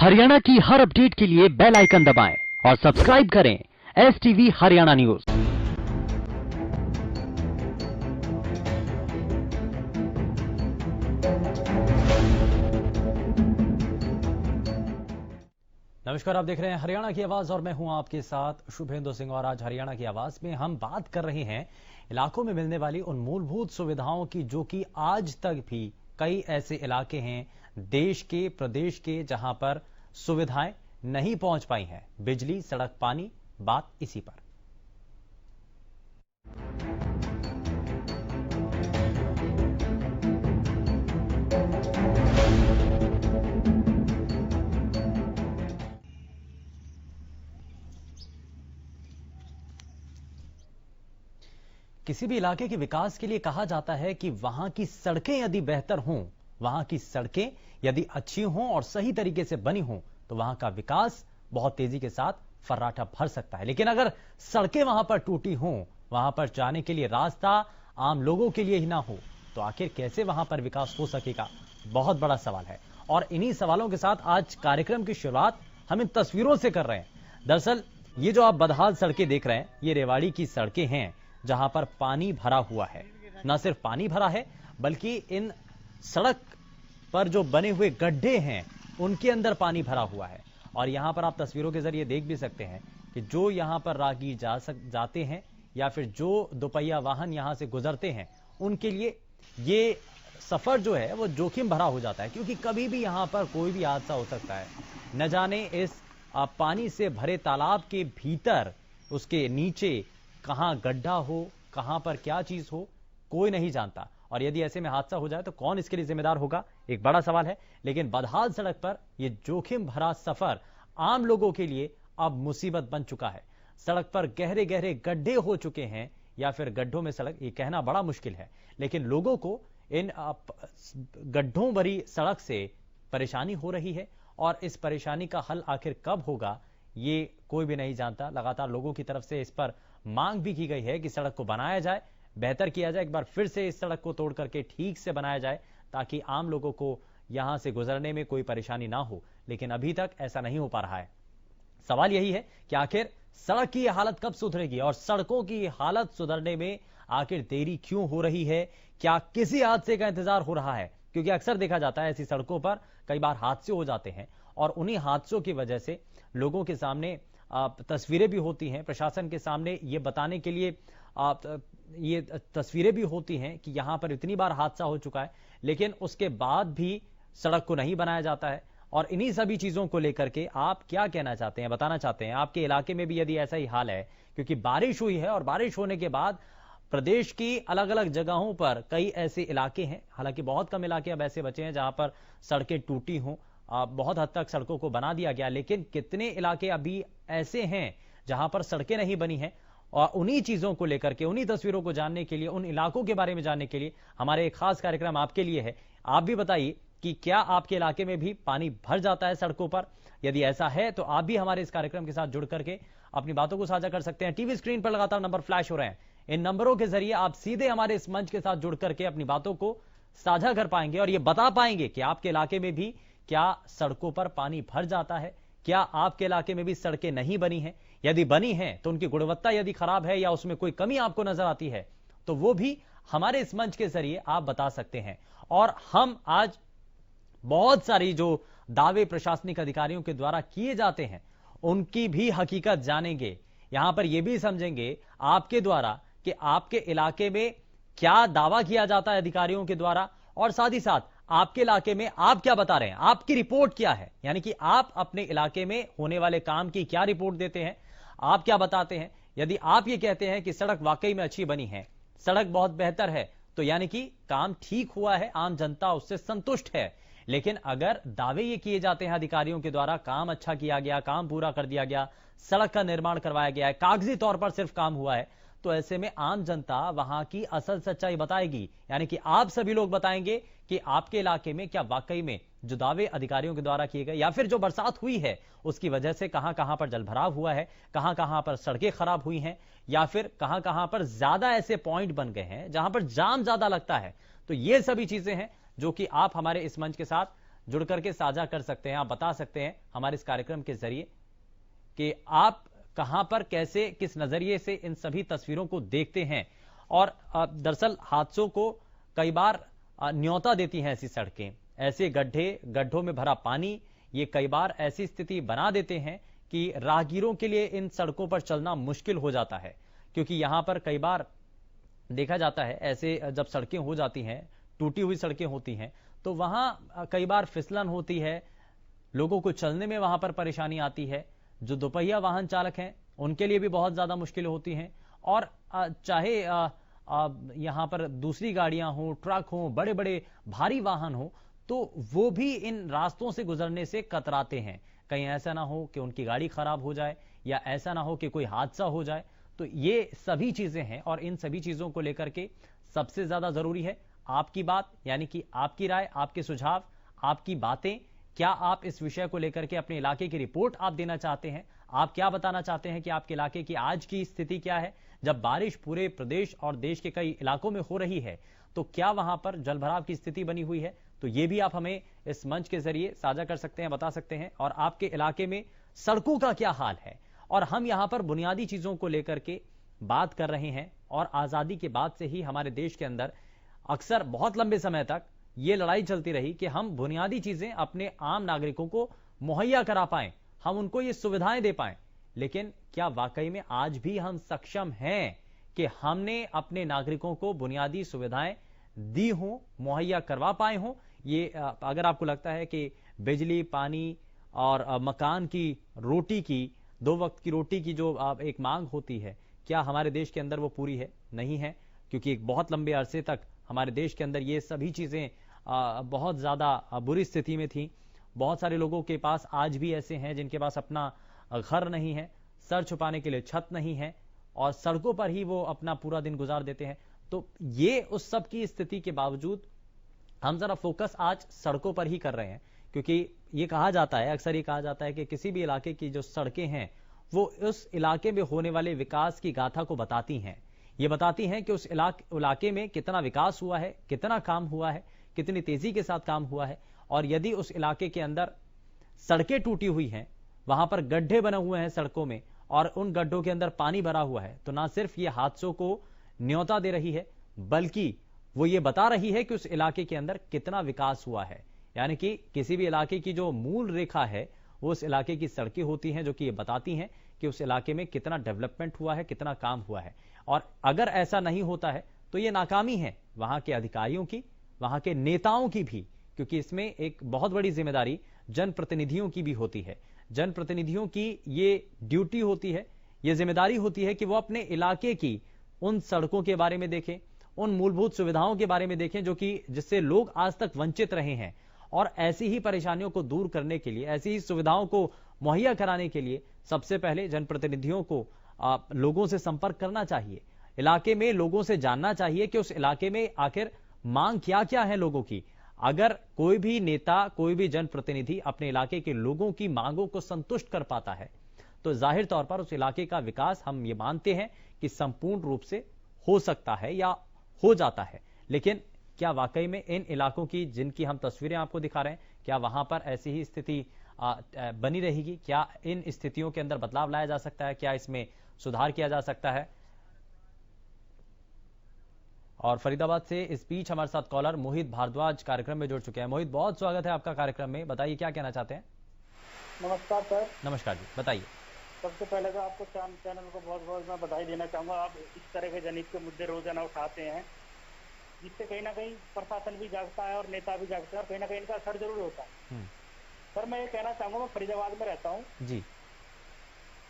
हरियाणा की हर अपडेट के लिए बेल आइकन दबाएं और सब्सक्राइब करें STV हरियाणा न्यूज। नमस्कार, आप देख रहे हैं हरियाणा की आवाज और मैं हूं आपके साथ शुभेंदु सिंह। और आज हरियाणा की आवाज में हम बात कर रहे हैं इलाकों में मिलने वाली उन मूलभूत सुविधाओं की जो कि आज तक भी कई ऐसे इलाके हैं देश के, प्रदेश के, जहां पर सुविधाएं नहीं पहुंच पाई हैं। बिजली, सड़क, पानी, बात इसी पर। किसी भी इलाके के विकास के लिए कहा जाता है कि वहां की सड़कें यदि बेहतर हों, वहां की सड़कें यदि अच्छी हों और सही तरीके से बनी हों तो वहां का विकास बहुत तेजी के साथ फर्राटा भर सकता है। लेकिन अगर सड़कें वहां पर टूटी हों, वहां पर जाने के लिए रास्ता आम लोगों के लिए ही ना हो, तो आखिर कैसे वहां पर विकास हो सकेगा? बहुत बड़ा सवाल है। और इन्हीं सवालों के साथ आज कार्यक्रम की शुरुआत हम इन तस्वीरों से कर रहे हैं। दरअसल ये जो आप बदहाल सड़कें देख रहे हैं, ये रेवाड़ी की सड़कें हैं जहां पर पानी भरा हुआ है। न सिर्फ पानी भरा है बल्कि इन सड़क पर जो बने हुए गड्ढे हैं उनके अंदर पानी भरा हुआ है। और यहां पर आप तस्वीरों के जरिए देख भी सकते हैं कि जो यहां पर राहगीर जाते हैं या फिर जो दोपहिया वाहन यहां से गुजरते हैं उनके लिए ये सफर जो है वो जोखिम भरा हो जाता है, क्योंकि कभी भी यहां पर कोई भी हादसा हो सकता है। न जाने इस पानी से भरे तालाब के भीतर, उसके नीचे कहां गड्ढा हो, कहां पर क्या चीज हो, कोई नहीं जानता। और यदि ऐसे में हादसा हो जाए तो कौन इसके लिए जिम्मेदार होगा, एक बड़ा सवाल है। लेकिन बदहाल सड़क पर यह जोखिम भरा सफर आम लोगों के लिए अब मुसीबत बन चुका है। सड़क पर गहरे गहरे गड्ढे हो चुके हैं, या फिर गड्ढों में सड़क, ये कहना बड़ा मुश्किल है। लेकिन लोगों को इन गड्ढों भरी सड़क से परेशानी हो रही है और इस परेशानी का हल आखिर कब होगा ये कोई भी नहीं जानता। लगातार लोगों की तरफ से इस पर मांग भी की गई है कि सड़क को बनाया जाए, बेहतर किया जाए, एक बार फिर से इस सड़क को तोड़ करके ठीक से बनाया जाए ताकि आम लोगों को यहां से गुजरने में कोई परेशानी ना हो। लेकिन अभी तक ऐसा नहीं हो पा रहा है। सवाल यही है कि आखिर सड़क की हालत कब सुधरेगी और सड़कों की हालत सुधरने में आखिर देरी क्यों हो रही है? क्या किसी हादसे का इंतजार हो रहा है? क्योंकि अक्सर देखा जाता है ऐसी सड़कों पर कई बार हादसे हो जाते हैं और उन्हीं हादसों की वजह से लोगों के सामने तस्वीरें भी होती हैं, प्रशासन के सामने ये बताने के लिए ये तस्वीरें भी होती हैं कि यहां पर इतनी बार हादसा हो चुका है, लेकिन उसके बाद भी सड़क को नहीं बनाया जाता है। और इन्हीं सभी चीजों को लेकर के आप क्या कहना चाहते हैं, बताना चाहते हैं? आपके इलाके में भी यदि ऐसा ही हाल है, क्योंकि बारिश हुई है और बारिश होने के बाद प्रदेश की अलग अलग जगहों पर कई ऐसे इलाके हैं, हालांकि बहुत कम इलाके अब ऐसे बचे हैं जहां पर सड़कें टूटी हों, बहुत हद तक सड़कों को बना दिया गया, लेकिन कितने इलाके अभी ऐसे हैं जहां पर सड़कें नहीं बनी हैं? और उन्हीं चीजों को लेकर के, उन्हीं तस्वीरों को जानने के लिए, उन इलाकों के बारे में जानने के लिए हमारे एक खास कार्यक्रम आपके लिए है। आप भी बताइए कि क्या आपके इलाके में भी पानी भर जाता है सड़कों पर? यदि ऐसा है तो आप भी हमारे इस कार्यक्रम के साथ जुड़ करके अपनी बातों को साझा कर सकते हैं। टीवी स्क्रीन पर लगातार नंबर फ्लैश हो रहे हैं, इन नंबरों के जरिए आप सीधे हमारे इस मंच के साथ जुड़ करके अपनी बातों को साझा कर पाएंगे और ये बता पाएंगे कि आपके इलाके में भी क्या सड़कों पर पानी भर जाता है, क्या आपके इलाके में भी सड़कें नहीं बनी हैं, यदि बनी हैं तो उनकी गुणवत्ता यदि खराब है या उसमें कोई कमी आपको नजर आती है तो वो भी हमारे इस मंच के जरिए आप बता सकते हैं। और हम आज बहुत सारी जो दावे प्रशासनिक अधिकारियों के द्वारा किए जाते हैं उनकी भी हकीकत जानेंगे। यहां पर यह भी समझेंगे आपके द्वारा कि आपके इलाके में क्या दावा किया जाता है अधिकारियों के द्वारा, और साथ ही साथ आपके इलाके में आप क्या बता रहे हैं, आपकी रिपोर्ट क्या है, यानी कि आप अपने इलाके में होने वाले काम की क्या रिपोर्ट देते हैं, आप क्या बताते हैं। यदि आप ये कहते हैं कि सड़क वाकई में अच्छी बनी है, सड़क बहुत बेहतर है, तो यानी कि काम ठीक हुआ है, आम जनता उससे संतुष्ट है। लेकिन अगर दावे ये किए जाते हैं अधिकारियों के द्वारा काम अच्छा किया गया, काम पूरा कर दिया गया, सड़क का निर्माण करवाया गया है, कागजी तौर पर सिर्फ काम हुआ है, तो ऐसे में आम जनता वहां की असल सच्चाई बताएगी। यानी कि आप सभी लोग बताएंगे कि आपके इलाके में क्या वाकई में जो दावे अधिकारियों के द्वारा किए गए या फिर जो बरसात हुई है उसकी वजह से कहां कहां पर जलभराव हुआ है, कहां कहां पर सड़कें खराब हुई हैं, या फिर कहां कहां पर ज्यादा ऐसे पॉइंट बन गए हैं जहां पर जाम ज्यादा लगता है। तो ये सभी चीजें हैं जो कि आप हमारे इस मंच के साथ जुड़ करके साझा कर सकते हैं, आप बता सकते हैं हमारे इस कार्यक्रम के जरिए कि आप कहां पर कैसे किस नजरिए से इन सभी तस्वीरों को देखते हैं। और दरअसल हादसों को कई बार न्योता देती हैं ऐसी सड़कें, ऐसे गड्ढों में भरा पानी, ये कई बार ऐसी स्थिति बना देते हैं कि राहगीरों के लिए इन सड़कों पर चलना मुश्किल हो जाता है। क्योंकि यहां पर कई बार देखा जाता है ऐसे जब सड़कें हो जाती हैं, टूटी हुई सड़कें होती हैं, तो वहां कई बार फिसलन होती है, लोगों को चलने में वहां पर परेशानी आती है। जो दोपहिया वाहन चालक हैं उनके लिए भी बहुत ज्यादा मुश्किल होती हैं। और चाहे यहां पर दूसरी गाड़ियां हो, ट्रक हो, बड़े बड़े भारी वाहन हो, तो वो भी इन रास्तों से गुजरने से कतराते हैं। कहीं ऐसा ना हो कि उनकी गाड़ी खराब हो जाए या ऐसा ना हो कि कोई हादसा हो जाए। तो ये सभी चीजें हैं और इन सभी चीजों को लेकर के सबसे ज्यादा जरूरी है आपकी बात, यानी कि आपकी राय, आपके सुझाव, आपकी बातें। क्या आप इस विषय को लेकर के अपने इलाके की रिपोर्ट आप देना चाहते हैं? आप क्या बताना चाहते हैं कि आपके इलाके की आज की स्थिति क्या है? जब बारिश पूरे प्रदेश और देश के कई इलाकों में हो रही है तो क्या वहां पर जलभराव की स्थिति बनी हुई है? तो ये भी आप हमें इस मंच के जरिए साझा कर सकते हैं, बता सकते हैं। और आपके इलाके में सड़कों का क्या हाल है? और हम यहां पर बुनियादी चीजों को लेकर के बात कर रहे हैं। और आजादी के बाद से ही हमारे देश के अंदर अक्सर बहुत लंबे समय तक ये लड़ाई चलती रही कि हम बुनियादी चीजें अपने आम नागरिकों को मुहैया करा पाएं, हम उनको ये सुविधाएं दे पाएं। लेकिन क्या वाकई में आज भी हम सक्षम हैं कि हमने अपने नागरिकों को बुनियादी सुविधाएं दी हों, मुहैया करवा पाए हों? ये अगर आपको लगता है कि बिजली, पानी और मकान की, रोटी की, 2 वक्त की रोटी की जो एक मांग होती है, क्या हमारे देश के अंदर वो पूरी है? नहीं है, क्योंकि एक बहुत लंबे अरसे तक हमारे देश के अंदर ये सभी चीजें बहुत ज्यादा बुरी स्थिति में थी। बहुत सारे लोगों के पास आज भी ऐसे हैं जिनके पास अपना घर नहीं है, सर छुपाने के लिए छत नहीं है और सड़कों पर ही वो अपना पूरा दिन गुजार देते हैं। तो ये उस सब की स्थिति के बावजूद हम जरा फोकस आज सड़कों पर ही कर रहे हैं, क्योंकि ये कहा जाता है, अक्सर ये कहा जाता है कि किसी भी इलाके की जो सड़कें हैं वो उस इलाके में होने वाले विकास की गाथा को बताती हैं। ये बताती हैं कि उस इलाके में कितना विकास हुआ है, कितना काम हुआ है, कितनी तेजी के साथ काम हुआ है। और यदि उस इलाके के अंदर सड़कें टूटी हुई हैं, वहां पर गड्ढे बने हुए हैं सड़कों में और उन गड्ढों के अंदर पानी भरा हुआ है, तो ना सिर्फ ये हादसों को न्योता दे रही है, बल्कि वो ये बता रही है कि उस इलाके के अंदर कितना विकास हुआ है। यानी कि किसी भी इलाके की जो मूल रेखा है वो उस इलाके की सड़कें होती हैं, जो कि ये बताती हैं कि उस इलाके में कितना डेवलपमेंट हुआ है, कितना काम हुआ है। और अगर ऐसा नहीं होता है तो ये नाकामी है वहां के अधिकारियों की, वहां के नेताओं की भी, क्योंकि इसमें एक बहुत बड़ी जिम्मेदारी जनप्रतिनिधियों की भी होती है। जनप्रतिनिधियों की ये ड्यूटी होती है, ये जिम्मेदारी होती है कि वो अपने इलाके की उन सड़कों के बारे में देखें, उन मूलभूत सुविधाओं के बारे में देखें जो कि जिससे लोग आज तक वंचित रहे हैं। और ऐसी ही परेशानियों को दूर करने के लिए, ऐसी ही सुविधाओं को मुहैया कराने के लिए सबसे पहले जनप्रतिनिधियों को लोगों से संपर्क करना चाहिए, इलाके में लोगों से जानना चाहिए कि उस इलाके में आखिर मांग क्या क्या है लोगों की। अगर कोई भी नेता, कोई भी जनप्रतिनिधि अपने इलाके के लोगों की मांगों को संतुष्ट कर पाता है तो जाहिर तौर पर उस इलाके का विकास हम ये मानते हैं कि संपूर्ण रूप से हो सकता है या हो जाता है। लेकिन क्या वाकई में इन इलाकों की जिनकी हम तस्वीरें आपको दिखा रहे हैं, क्या वहां पर ऐसी ही स्थिति बनी रहेगी? क्या इन स्थितियों के अंदर बदलाव लाया जा सकता है? क्या इसमें सुधार किया जा सकता है? और फरीदाबाद से इस बीच हमारे साथ कॉलर मोहित भारद्वाज कार्यक्रम में जुड़ चुके हैं। मोहित, बहुत स्वागत है आपका कार्यक्रम में, बताइए क्या कहना चाहते हैं? नमस्कार सर। नमस्कार जी, बताइए। सबसे पहले तो आपको चैनल को बहुत बहुत मैं बधाई देना चाहूंगा। आप इस तरह के जनहित के मुद्दे रोजाना उठाते हैं, जिससे कहीं ना कहीं प्रशासन भी जागता है और नेता भी जागता है और कहीं ना कहीं इनका असर जरूर होता है। सर, मैं ये कहना चाहूंगा, मैं फरीदाबाद में रहता हूँ जी।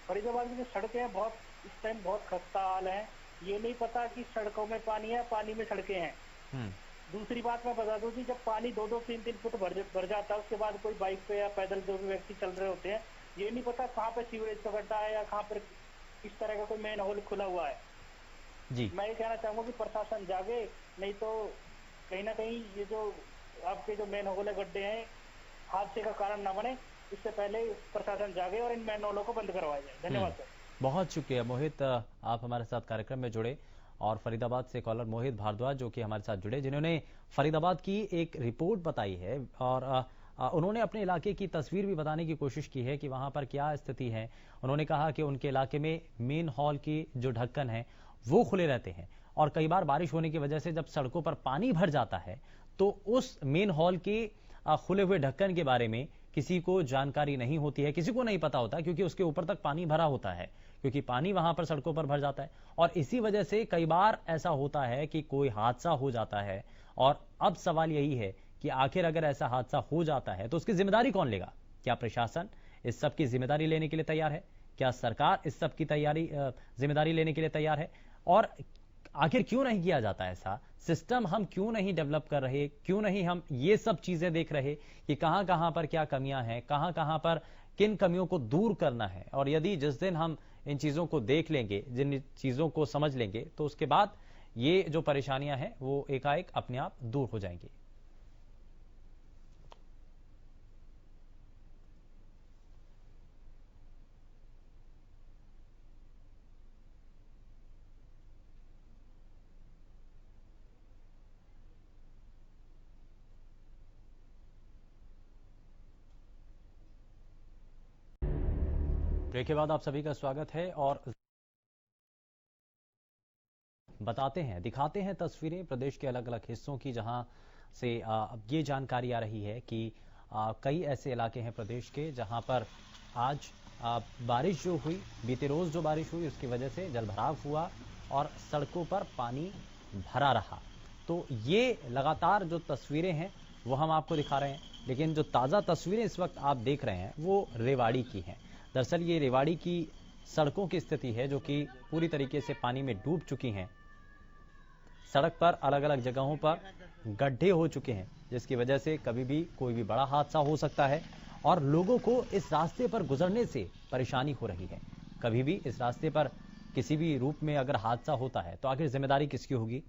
फरीदाबाद की जो सड़कें हैं बहुत इस टाइम बहुत खस्ता हाल है। ये नहीं पता कि सड़कों में पानी है, पानी में सड़कें हैं। दूसरी बात मैं बता दूं कि जब पानी 2-2, 3-3 फुट भर जाता है, उसके बाद कोई बाइक पे या पैदल जो भी व्यक्ति चल रहे होते हैं, ये नहीं पता कहाँ पे सीवरेज का गड्ढा है या कहाँ पर इस तरह का कोई मेन होल खुला हुआ है। जी। मैं ये कहना चाहूंगा कि प्रशासन जागे, नहीं तो कहीं ना कहीं ये जो आपके जो मेन होल है, गड्ढे हैं, हादसे का कारण ना बने। इससे पहले प्रशासन जागे और इन मेन होलों को बंद करवाया जाए। धन्यवाद सर। बहुत शुक्रिया मोहित, आप हमारे साथ कार्यक्रम में जुड़े। और फरीदाबाद से कॉलर मोहित भारद्वाज जो कि हमारे साथ जुड़े, जिन्होंने फरीदाबाद की एक रिपोर्ट बताई है। और उन्होंने अपने इलाके की तस्वीर भी बताने की कोशिश की है कि वहां पर क्या स्थिति है। उन्होंने कहा कि उनके इलाके में मेन हॉल की जो ढक्कन है वो खुले रहते हैं और कई बार बारिश होने की वजह से जब सड़कों पर पानी भर जाता है तो उस मेन हॉल के खुले हुए ढक्कन के बारे में किसी को जानकारी नहीं होती है, किसी को नहीं पता होता क्योंकि उसके ऊपर तक पानी भरा होता है, क्योंकि पानी वहां पर सड़कों पर भर जाता है और इसी वजह से कई बार ऐसा होता है कि कोई हादसा हो जाता है। और अब सवाल यही है कि आखिर अगर ऐसा हादसा हो जाता है तो उसकी जिम्मेदारी कौन लेगा? क्या प्रशासन इस सब की जिम्मेदारी लेने के लिए तैयार है? क्या सरकार इस सब की जिम्मेदारी लेने के लिए तैयार है? और आखिर क्यों नहीं किया जाता ऐसा सिस्टम? हम क्यों नहीं डेवलप कर रहे? क्यों नहीं हम ये सब चीजें देख रहे कि कहां कहां पर क्या कमियां हैं, कहां कहां पर किन कमियों को दूर करना है? और यदि जिस दिन हम इन चीजों को देख लेंगे, जिन चीजों को समझ लेंगे, तो उसके बाद ये जो परेशानियां हैं वो एकाएक अपने आप दूर हो जाएंगी। ब्रेक के बाद आप सभी का स्वागत है और बताते हैं, दिखाते हैं तस्वीरें प्रदेश के अलग अलग हिस्सों की जहां से ये जानकारी आ रही है कि कई ऐसे इलाके हैं प्रदेश के जहां पर आज बारिश जो हुई, बीते रोज जो बारिश हुई उसकी वजह से जलभराव हुआ और सड़कों पर पानी भरा रहा। तो ये लगातार जो तस्वीरें हैं वो हम आपको दिखा रहे हैं, लेकिन जो ताज़ा तस्वीरें इस वक्त आप देख रहे हैं वो रेवाड़ी की हैं। दरअसल ये रेवाड़ी की सड़कों की स्थिति है जो कि पूरी तरीके से पानी में डूब चुकी हैं। सड़क पर अलग अलग जगहों पर गड्ढे हो चुके हैं जिसकी वजह से कभी भी कोई भी बड़ा हादसा हो सकता है और लोगों को इस रास्ते पर गुजरने से परेशानी हो रही है। कभी भी इस रास्ते पर किसी भी रूप में अगर हादसा होता है तो आखिर जिम्मेदारी किसकी होगी?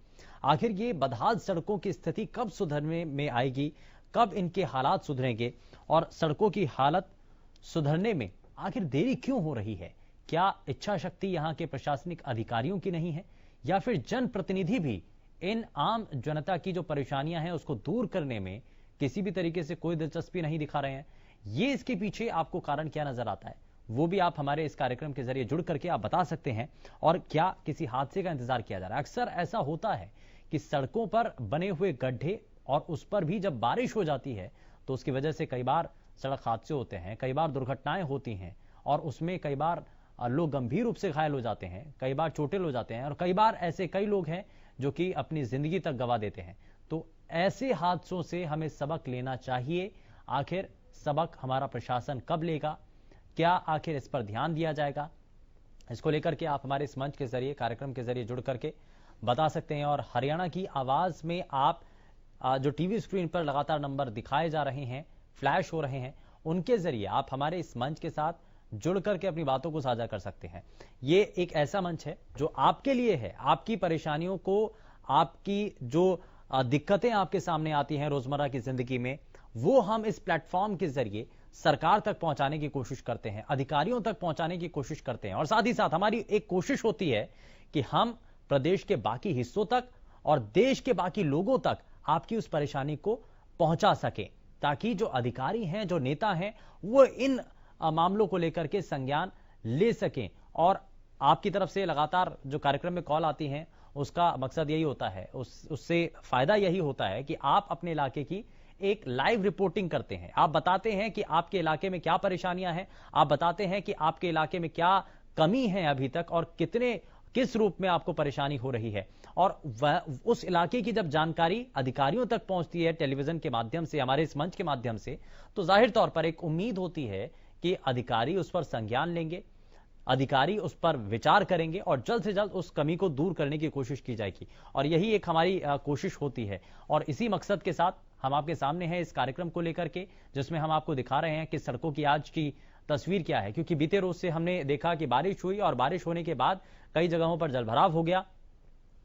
आखिर ये बदहाल सड़कों की स्थिति कब सुधरने में आएगी? कब इनके हालात सुधरेंगे? और सड़कों की हालत सुधरने में आखिर देरी क्यों हो रही है? क्या इच्छा शक्ति यहाँ के प्रशासनिक अधिकारियों की नहीं है या फिर जनप्रतिनिधि भी इन आम जनता की जो परेशानियां हैं उसको दूर करने में किसी भी तरीके से कोई दिलचस्पी नहीं दिखा रहे हैं? ये इसके पीछे आपको कारण क्या नजर आता है वो भी आप हमारे इस कार्यक्रम के जरिए जुड़ करके आप बता सकते हैं। और क्या किसी हादसे का इंतजार किया जा रहा है? अक्सर ऐसा होता है कि सड़कों पर बने हुए गड्ढे और उस पर भी जब बारिश हो जाती है तो उसकी वजह से कई बार सड़क हादसे होते हैं, कई बार दुर्घटनाएं होती हैं और उसमें कई बार लोग गंभीर रूप से घायल हो जाते हैं, कई बार चोटिल हो जाते हैं और कई बार ऐसे कई लोग हैं जो कि अपनी जिंदगी तक गंवा देते हैं। तो ऐसे हादसों से हमें सबक लेना चाहिए। आखिर सबक हमारा प्रशासन कब लेगा? क्या आखिर इस पर ध्यान दिया जाएगा? इसको लेकर के आप हमारे इस मंच के जरिए, कार्यक्रम के जरिए जुड़ करके बता सकते हैं। और हरियाणा की आवाज में आप जो टीवी स्क्रीन पर लगातार नंबर दिखाए जा रहे हैं, फ्लैश हो रहे हैं, उनके जरिए आप हमारे इस मंच के साथ जुड़ करके अपनी बातों को साझा कर सकते हैं। ये एक ऐसा मंच है जो आपके लिए है, आपकी परेशानियों को, आपकी जो दिक्कतें आपके सामने आती हैं रोजमर्रा की जिंदगी में, वो हम इस प्लेटफॉर्म के जरिए सरकार तक पहुंचाने की कोशिश करते हैं, अधिकारियों तक पहुंचाने की कोशिश करते हैं। और साथ ही साथ हमारी एक कोशिश होती है कि हम प्रदेश के बाकी हिस्सों तक और देश के बाकी लोगों तक आपकी उस परेशानी को पहुंचा सकें, ताकि जो अधिकारी हैं, जो नेता हैं, वो इन मामलों को लेकर के संज्ञान ले सकें। और आपकी तरफ से लगातार जो कार्यक्रम में कॉल आती हैं उसका मकसद यही होता है, उससे फायदा यही होता है कि आप अपने इलाके की एक लाइव रिपोर्टिंग करते हैं। आप बताते हैं कि आपके इलाके में क्या परेशानियां हैं, आप बताते हैं कि आपके इलाके में क्या कमी है अभी तक और किस रूप में आपको परेशानी हो रही है। और उस इलाके की जब जानकारी अधिकारियों तक पहुंचती है टेलीविजन के माध्यम से, हमारे इस मंच के माध्यम से, तो जाहिर तौर पर एक उम्मीद होती है कि अधिकारी उस पर संज्ञान लेंगे, अधिकारी उस पर विचार करेंगे और जल्द से जल्द उस कमी को दूर करने की कोशिश की जाएगी। और यही एक हमारी कोशिश होती है और इसी मकसद के साथ हम आपके सामने हैं इस कार्यक्रम को लेकर के, जिसमें हम आपको दिखा रहे हैं कि सड़कों की आज की तस्वीर क्या है। क्योंकि बीते रोज से हमने देखा कि बारिश हुई और बारिश होने के बाद कई जगहों पर जलभराव हो गया,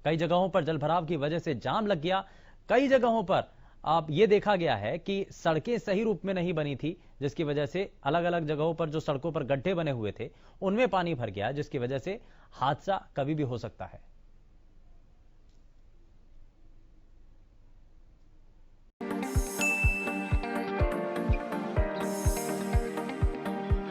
कई जगहों पर जलभराव की वजह से जाम लग गया, कई जगहों पर अब ये देखा गया है कि सड़कें सही रूप में नहीं बनी थी, जिसकी वजह से अलग अलग जगहों पर जो सड़कों पर गड्ढे बने हुए थे उनमें पानी भर गया, जिसकी वजह से हादसा कभी भी हो सकता है।